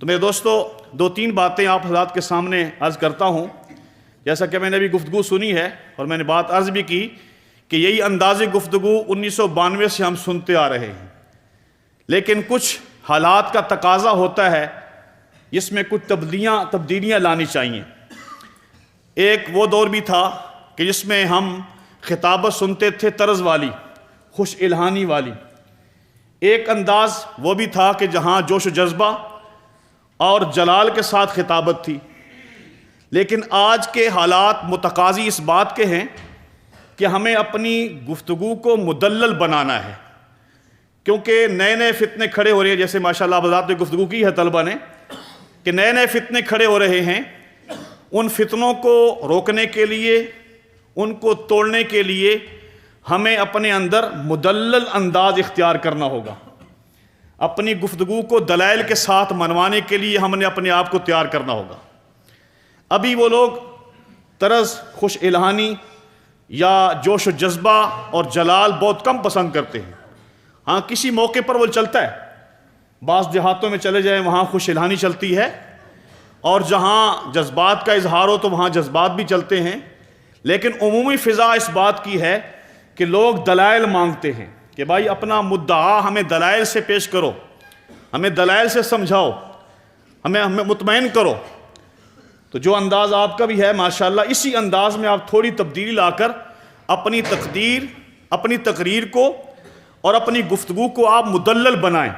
تو میرے دوستو، دو تین باتیں آپ حضرات کے سامنے عرض کرتا ہوں۔ جیسا کہ میں نے ابھی گفتگو سنی ہے اور میں نے بات عرض بھی کی کہ یہی انداز گفتگو 1992 سے ہم سنتے آ رہے ہیں، لیکن کچھ حالات کا تقاضا ہوتا ہے جس میں کچھ تبدیلیاں لانی چاہیے۔ ایک وہ دور بھی تھا کہ جس میں ہم خطابت سنتے تھے طرز والی، خوش الہانی والی۔ ایک انداز وہ بھی تھا کہ جہاں جوش و جذبہ اور جلال کے ساتھ خطابت تھی، لیکن آج کے حالات متقاضی اس بات کے ہیں کہ ہمیں اپنی گفتگو کو مدلل بنانا ہے، کیونکہ نئے نئے فتنے کھڑے ہو رہے ہیں۔ جیسے ماشاءاللہ حضرات نے گفتگو کی ہے طلبہ نے کہ نئے نئے فتنے کھڑے ہو رہے ہیں۔ ان فتنوں کو روکنے کے لیے، ان کو توڑنے کے لیے ہمیں اپنے اندر مدلل انداز اختیار کرنا ہوگا۔ اپنی گفتگو کو دلائل کے ساتھ منوانے کے لیے ہم نے اپنے آپ کو تیار کرنا ہوگا۔ ابھی وہ لوگ طرز خوش الہانی یا جوش و جذبہ اور جلال بہت کم پسند کرتے ہیں۔ ہاں، کسی موقع پر وہ چلتا ہے، بعض دیہاتوں میں چلے جائیں وہاں خوش الہانی چلتی ہے، اور جہاں جذبات کا اظہار ہو تو وہاں جذبات بھی چلتے ہیں، لیکن عمومی فضا اس بات کی ہے کہ لوگ دلائل مانگتے ہیں کہ بھائی اپنا مدعا ہمیں دلائل سے پیش کرو، ہمیں دلائل سے سمجھاؤ، ہمیں مطمئن کرو۔ تو جو انداز آپ کا بھی ہے ماشاءاللہ، اسی انداز میں آپ تھوڑی تبدیلی لا کر اپنی تقریر کو اور اپنی گفتگو کو آپ مدلل بنائیں،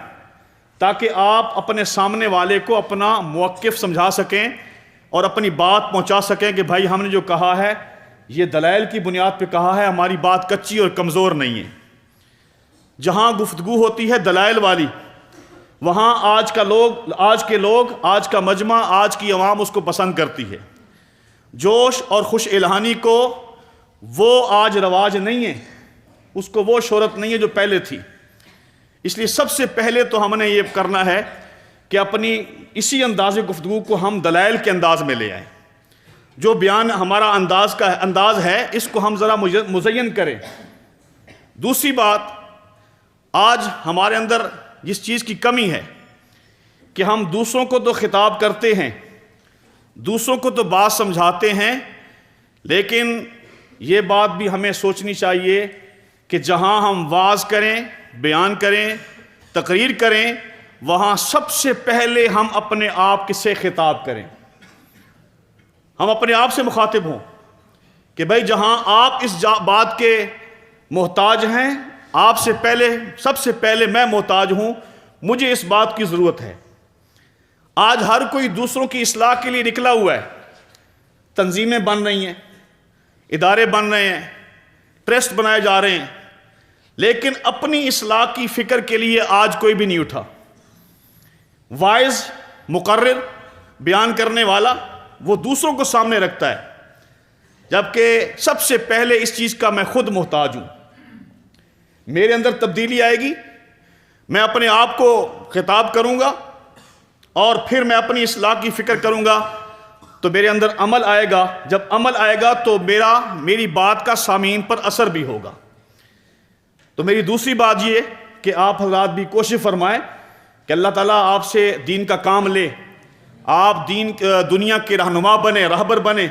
تاکہ آپ اپنے سامنے والے کو اپنا موقف سمجھا سکیں اور اپنی بات پہنچا سکیں کہ بھائی ہم نے جو کہا ہے یہ دلائل کی بنیاد پہ کہا ہے، ہماری بات کچی اور کمزور نہیں ہے۔ جہاں گفتگو ہوتی ہے دلائل والی، وہاں آج کے لوگ، آج کا مجمع، آج کی عوام اس کو پسند کرتی ہے۔ جوش اور خوش الہانی کو وہ آج رواج نہیں ہے، اس کو وہ شہرت نہیں ہے جو پہلے تھی۔ اس لیے سب سے پہلے تو ہم نے یہ کرنا ہے کہ اپنی اسی انداز گفتگو کو ہم دلائل کے انداز میں لے آئیں۔ جو بیان ہمارا انداز ہے اس کو ہم ذرا مزین کریں۔ دوسری بات، آج ہمارے اندر جس چیز کی کمی ہے کہ ہم دوسروں کو تو خطاب کرتے ہیں، دوسروں کو تو بات سمجھاتے ہیں، لیکن یہ بات بھی ہمیں سوچنی چاہیے کہ جہاں ہم واعظ کریں، بیان کریں، تقریر کریں، وہاں سب سے پہلے ہم اپنے آپ سے خطاب کریں، ہم اپنے آپ سے مخاطب ہوں کہ بھائی جہاں آپ اس بات کے محتاج ہیں، آپ سے پہلے، سب سے پہلے میں محتاج ہوں، مجھے اس بات کی ضرورت ہے۔ آج ہر کوئی دوسروں کی اصلاح کے لیے نکلا ہوا ہے، تنظیمیں بن رہی ہیں، ادارے بن رہے ہیں، ٹرسٹ بنائے جا رہے ہیں، لیکن اپنی اصلاح کی فکر کے لیے آج کوئی بھی نہیں اٹھا۔ واعظ، مقرر، بیان کرنے والا وہ دوسروں کو سامنے رکھتا ہے، جبکہ سب سے پہلے اس چیز کا میں خود محتاج ہوں۔ میرے اندر تبدیلی آئے گی، میں اپنے آپ کو خطاب کروں گا اور پھر میں اپنی اصلاح کی فکر کروں گا، تو میرے اندر عمل آئے گا۔ جب عمل آئے گا تو میری بات کا سامعین پر اثر بھی ہوگا۔ تو میری دوسری بات یہ کہ آپ حضرات بھی کوشش فرمائیں کہ اللہ تعالیٰ آپ سے دین کا کام لے، آپ دنیا کے رہنما بنے، رہبر بنے،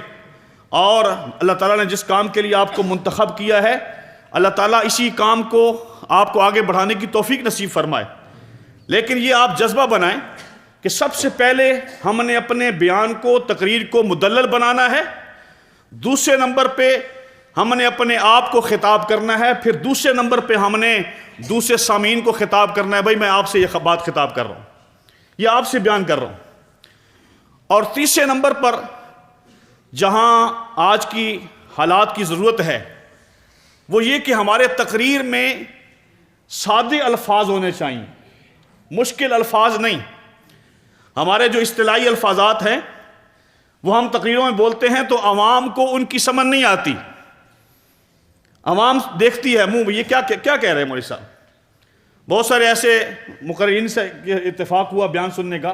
اور اللہ تعالیٰ نے جس کام کے لیے آپ کو منتخب کیا ہے، اللہ تعالیٰ اسی کام کو آپ کو آگے بڑھانے کی توفیق نصیب فرمائے۔ لیکن یہ آپ جذبہ بنائیں کہ سب سے پہلے ہم نے اپنے بیان کو، تقریر کو مدلل بنانا ہے، دوسرے نمبر پہ ہم نے اپنے آپ کو خطاب کرنا ہے، پھر دوسرے نمبر پہ ہم نے دوسرے سامعین کو خطاب کرنا ہے، بھائی میں آپ سے یہ بات خطاب کر رہا ہوں، یہ آپ سے بیان کر رہا ہوں۔ اور تیسرے نمبر پر جہاں آج کی حالات کی ضرورت ہے وہ یہ کہ ہمارے تقریر میں سادے الفاظ ہونے چاہیے، مشکل الفاظ نہیں۔ ہمارے جو اصطلاحی الفاظات ہیں وہ ہم تقریروں میں بولتے ہیں تو عوام کو ان کی سمجھ نہیں آتی۔ عوام دیکھتی ہے منہ، یہ کیا کہہ رہے ہیں مولوی صاحب۔ بہت سارے ایسے مقررین سے اتفاق ہوا بیان سننے کا،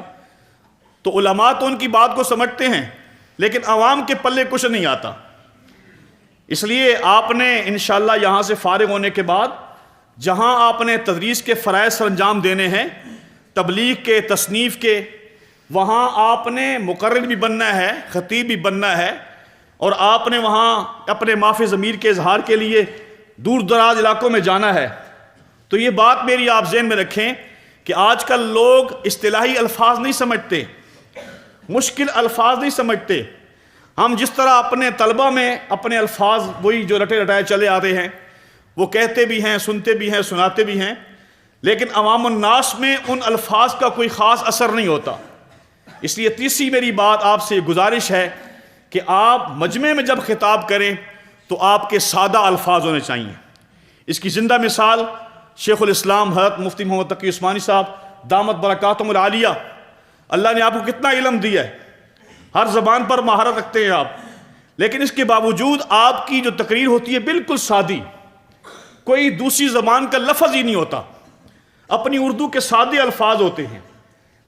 تو علماء تو ان کی بات کو سمجھتے ہیں لیکن عوام کے پلے کچھ نہیں آتا۔ اس لیے آپ نے انشاءاللہ یہاں سے فارغ ہونے کے بعد جہاں آپ نے تدریس کے فرائض سر انجام دینے ہیں، تبلیغ کے، تصنیف کے، وہاں آپ نے مقرر بھی بننا ہے، خطیب بھی بننا ہے، اور آپ نے وہاں اپنے معافی ضمیر کے اظہار کے لیے دور دراز علاقوں میں جانا ہے۔ تو یہ بات میری آپ ذہن میں رکھیں کہ آج کل لوگ اصطلاحی الفاظ نہیں سمجھتے، مشکل الفاظ نہیں سمجھتے۔ ہم جس طرح اپنے طلبہ میں اپنے الفاظ وہی جو رٹے رٹائے چلے آتے ہیں، وہ کہتے بھی ہیں، سنتے بھی ہیں، سناتے بھی ہیں، لیکن عوام الناس میں ان الفاظ کا کوئی خاص اثر نہیں ہوتا۔ اس لیے تیسری میری بات آپ سے گزارش ہے کہ آپ مجمع میں جب خطاب کریں تو آپ کے سادہ الفاظ ہونے چاہیے۔ اس کی زندہ مثال شیخ الاسلام حضرت مفتی محمد تقی عثمانی صاحب دامت برکاتہم العالیہ، اللہ نے آپ کو کتنا علم دیا ہے، ہر زبان پر مہارت رکھتے ہیں آپ، لیکن اس کے باوجود آپ کی جو تقریر ہوتی ہے بالکل سادی، کوئی دوسری زبان کا لفظ ہی نہیں ہوتا، اپنی اردو کے سادے الفاظ ہوتے ہیں،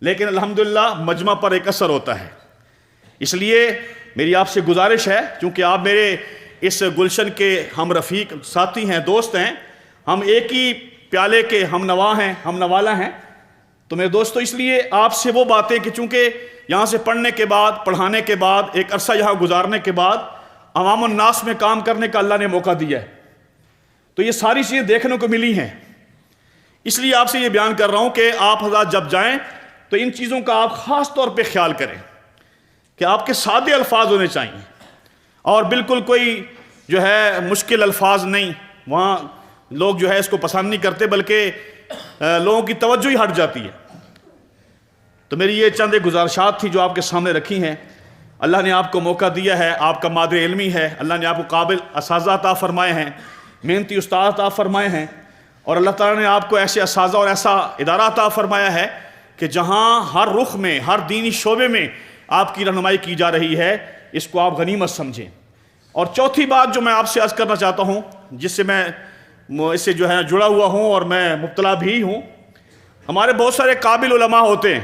لیکن الحمدللہ مجمع پر ایک اثر ہوتا ہے۔ اس لیے میری آپ سے گزارش ہے، چونکہ آپ میرے اس گلشن کے ہم رفیق ساتھی ہیں، دوست ہیں، ہم ایک ہی پیالے کے ہم نوا ہیں، ہم نوالا ہیں، تو میرے دوستو اس لیے آپ سے وہ باتیں کہ چونکہ یہاں سے پڑھنے کے بعد، پڑھانے کے بعد، ایک عرصہ یہاں گزارنے کے بعد عوام الناس میں کام کرنے کا اللہ نے موقع دیا ہے، تو یہ ساری چیزیں دیکھنے کو ملی ہیں۔ اس لیے آپ سے یہ بیان کر رہا ہوں کہ آپ حضرات جب جائیں تو ان چیزوں کا آپ خاص طور پہ خیال کریں کہ آپ کے سادے الفاظ ہونے چاہیے، اور بالکل کوئی جو ہے مشکل الفاظ نہیں۔ وہاں لوگ جو ہے اس کو پسند نہیں کرتے، بلکہ لوگوں کی توجہ ہی ہٹ جاتی ہے۔ تو میری یہ چند گزارشات تھی جو آپ کے سامنے رکھی ہیں۔ اللہ نے آپ کو موقع دیا ہے، آپ کا مادر علمی ہے، اللہ نے آپ کو قابل اساتذہ عطا فرمائے ہیں، محنتی استاد عطا فرمائے ہیں، اور اللہ تعالیٰ نے آپ کو ایسے اساتذہ اور ایسا ادارہ عطا فرمایا ہے کہ جہاں ہر رخ میں، ہر دینی شعبے میں آپ کی رہنمائی کی جا رہی ہے، اس کو آپ غنیمت سمجھیں۔ اور چوتھی بات جو میں آپ سے عرض کرنا چاہتا ہوں، جس سے میں اس سے جو ہے جڑا ہوا ہوں اور میں مبتلا بھی ہوں، ہمارے بہت سارے قابل علماء ہوتے ہیں،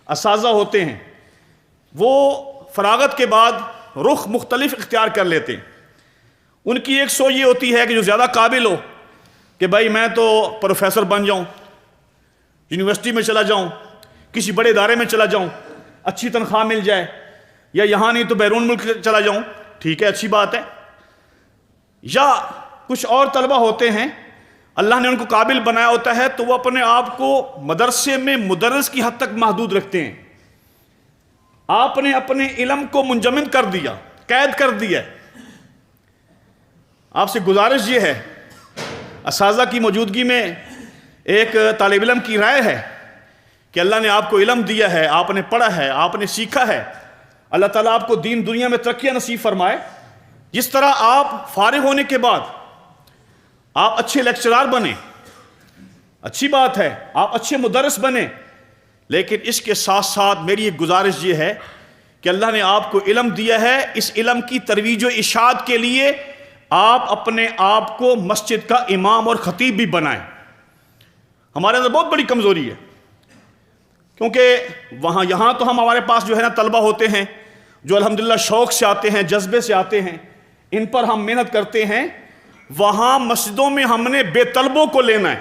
اساتذہ ہوتے ہیں، وہ فراغت کے بعد رخ مختلف اختیار کر لیتے ہیں۔ ان کی ایک سوچ یہ ہوتی ہے کہ جو زیادہ قابل ہو کہ بھائی میں تو پروفیسر بن جاؤں، یونیورسٹی میں چلا جاؤں، کسی بڑے ادارے میں چلا جاؤں، اچھی تنخواہ مل جائے، یا یہاں نہیں تو بیرون ملک چلا جاؤں، ٹھیک ہے، اچھی بات ہے۔ یا کچھ اور طلبہ ہوتے ہیں اللہ نے ان کو قابل بنایا ہوتا ہے تو وہ اپنے آپ کو مدرسے میں مدرس کی حد تک محدود رکھتے ہیں۔ آپ نے اپنے علم کو منجمد کر دیا، قید کر دیا۔ آپ سے گزارش یہ ہے، اساتذہ کی موجودگی میں ایک طالب علم کی رائے ہے کہ اللہ نے آپ کو علم دیا ہے، آپ نے پڑھا ہے، آپ نے سیکھا ہے، اللہ تعالیٰ آپ کو دین دنیا میں ترقیاں نصیب فرمائے۔ جس طرح آپ فارغ ہونے کے بعد آپ اچھے لیکچرار بنیں، اچھی بات ہے، آپ اچھے مدرس بنیں، لیکن اس کے ساتھ ساتھ میری ایک گزارش یہ ہے کہ اللہ نے آپ کو علم دیا ہے، اس علم کی ترویج و اشاعت کے لیے آپ اپنے آپ کو مسجد کا امام اور خطیب بھی بنائیں۔ ہمارے اندر بہت بڑی کمزوری ہے، کیونکہ یہاں تو ہمارے پاس جو ہے نا طلبہ ہوتے ہیں جو الحمدللہ شوق سے آتے ہیں، جذبے سے آتے ہیں، ان پر ہم محنت کرتے ہیں۔ وہاں مسجدوں میں ہم نے بے طلبوں کو لینا ہے۔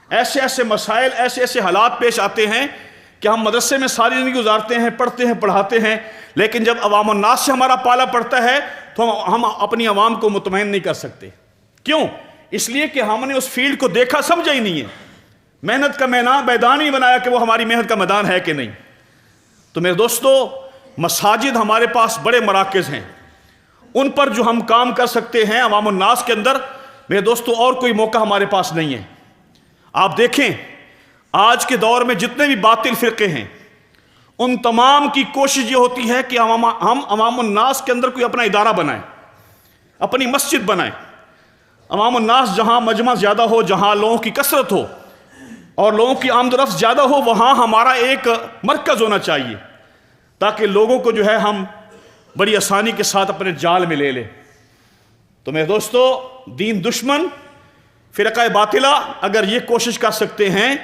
ایسے ایسے مسائل، ایسے ایسے حالات پیش آتے ہیں کہ ہم مدرسے میں ساری زندگی گزارتے ہیں، پڑھتے ہیں، پڑھاتے ہیں، لیکن جب عوام الناس سے ہمارا پالا پڑتا ہے تو ہم اپنی عوام کو مطمئن نہیں کر سکتے۔ کیوں؟ اس لیے کہ ہم نے اس فیلڈ کو دیکھا سمجھا ہی نہیں ہے، محنت کا میدان ہی بنایا کہ وہ ہماری محنت کا میدان ہے کہ نہیں۔ تو میرے دوستو، مساجد ہمارے پاس بڑے مراکز ہیں، ان پر جو ہم کام کر سکتے ہیں عوام الناس کے اندر، میرے دوستو اور کوئی موقع ہمارے پاس نہیں ہے۔ آپ دیکھیں آج کے دور میں جتنے بھی باطل فرقے ہیں، ان تمام کی کوشش یہ ہوتی ہے کہ ہم عوام الناس کے اندر کوئی اپنا ادارہ بنائیں، اپنی مسجد بنائیں۔ عوام الناس جہاں مجمع زیادہ ہو، جہاں لوگوں کی کثرت ہو اور لوگوں کی آمد و رفت زیادہ ہو، وہاں ہمارا ایک مرکز ہونا چاہیے تاکہ لوگوں کو جو ہے ہم بڑی آسانی کے ساتھ اپنے جال میں لے لیں۔ تو میرے دوستو، دین دشمن، فرقہ باطلہ اگر یہ کوشش کر سکتے ہیں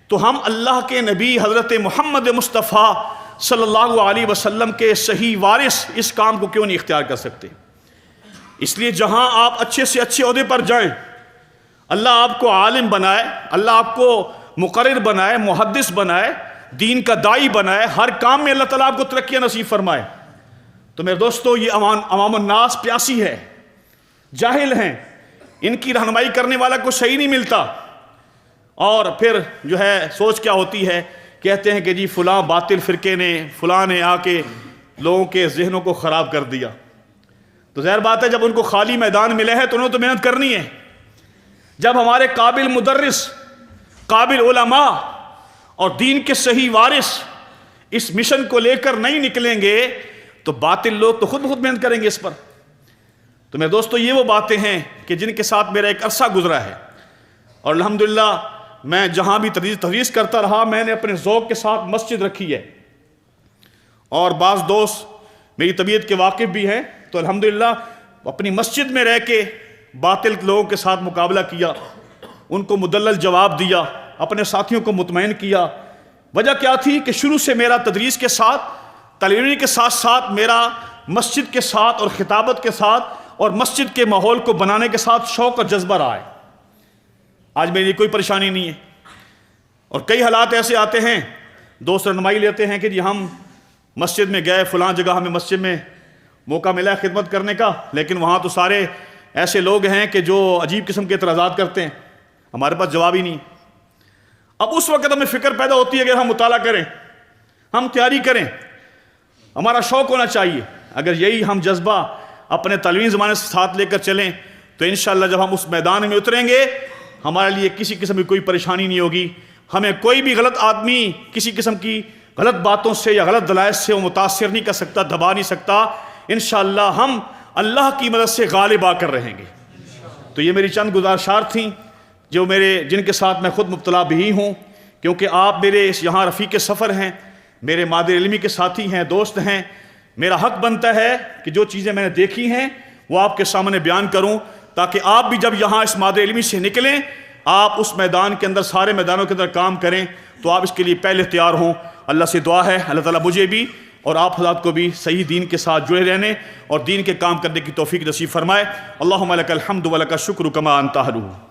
تو ہم اللہ کے نبی حضرت محمد مصطفیٰ صلی اللہ علیہ وسلم کے صحیح وارث اس کام کو کیوں نہیں اختیار کر سکتے؟ اس لیے جہاں آپ اچھے سے اچھے عہدے پر جائیں، اللہ آپ کو عالم بنائے، اللہ آپ کو مقرر بنائے، محدث بنائے، دین کا دائی بنائے، ہر کام میں اللہ تعالیٰ آپ کو ترقی نصیب فرمائے۔ تو میرے دوستو، یہ عوام الناس پیاسی ہے، جاہل ہیں، ان کی رہنمائی کرنے والا کو صحیح نہیں ملتا، اور پھر جو ہے سوچ کیا ہوتی ہے، کہتے ہیں کہ جی فلاں باطل فرقے نے، فلاں نے آ کے لوگوں کے ذہنوں کو خراب کر دیا۔ تو ظاہر بات ہے، جب ان کو خالی میدان ملے ہے تو انہوں نے تو محنت کرنی ہے۔ جب ہمارے قابل مدرس، قابل علماء اور دین کے صحیح وارث اس مشن کو لے کر نہیں نکلیں گے تو باطل لوگ تو خود بخود محنت کریں گے اس پر۔ تو میرے دوستو، یہ وہ باتیں ہیں کہ جن کے ساتھ میرا ایک عرصہ گزرا ہے، اور الحمدللہ میں جہاں بھی تدریس کرتا رہا، میں نے اپنے ذوق کے ساتھ مسجد رکھی ہے، اور بعض دوست میری طبیعت کے واقف بھی ہیں، تو الحمدللہ اپنی مسجد میں رہ کے باطل لوگوں کے ساتھ مقابلہ کیا، ان کو مدلل جواب دیا، اپنے ساتھیوں کو مطمئن کیا۔ وجہ کیا تھی کہ شروع سے میرا تدریس کے ساتھ، تعلیمی کے ساتھ ساتھ میرا مسجد کے ساتھ اور خطابت کے ساتھ اور مسجد کے ماحول کو بنانے کے ساتھ شوق اور جذبہ رہا ہے۔ آج میری کوئی پریشانی نہیں ہے، اور کئی حالات ایسے آتے ہیں، دوست رہنمائی لیتے ہیں کہ جی ہم مسجد میں گئے، فلاں جگہ ہمیں مسجد میں موقع ملا ہے خدمت کرنے کا، لیکن وہاں تو سارے ایسے لوگ ہیں کہ جو عجیب قسم کے اعتراضات کرتے ہیں، ہمارے پاس جواب ہی نہیں۔ اب اس وقت ہمیں فکر پیدا ہوتی ہے کہ ہم مطالعہ کریں، ہم تیاری کریں، ہمارا شوق ہونا چاہیے۔ اگر یہی ہم جذبہ اپنے تعلیمی زمانے سے ساتھ لے کر چلیں تو انشاءاللہ جب ہم اس میدان میں اتریں گے، ہمارے لیے کسی قسم کی کوئی پریشانی نہیں ہوگی، ہمیں کوئی بھی غلط آدمی کسی قسم کی غلط باتوں سے یا غلط دلائل سے وہ متاثر نہیں کر سکتا، دبا نہیں سکتا۔ انشاءاللہ ہم اللہ کی مدد سے غالب آ کر رہیں گے۔ تو یہ میری چند گزارشات تھیں جو جن کے ساتھ میں خود مبتلا بھی ہوں، کیونکہ آپ میرے اس یہاں رفیق سفر ہیں، میرے مادر علمی کے ساتھی ہیں، دوست ہیں۔ میرا حق بنتا ہے کہ جو چیزیں میں نے دیکھی ہیں وہ آپ کے سامنے بیان کروں، تاکہ آپ بھی جب یہاں اس مادر علمی سے نکلیں، آپ اس میدان کے اندر، سارے میدانوں کے اندر کام کریں، تو آپ اس کے لیے پہلے تیار ہوں۔ اللہ سے دعا ہے اللہ تعالیٰ مجھے بھی اور آپ حضرات کو بھی صحیح دین کے ساتھ جڑے رہنے اور دین کے کام کرنے کی توفیق نصیب فرمائے۔ اللہم لک الحمد و لک الشکر کما انت اہلہ۔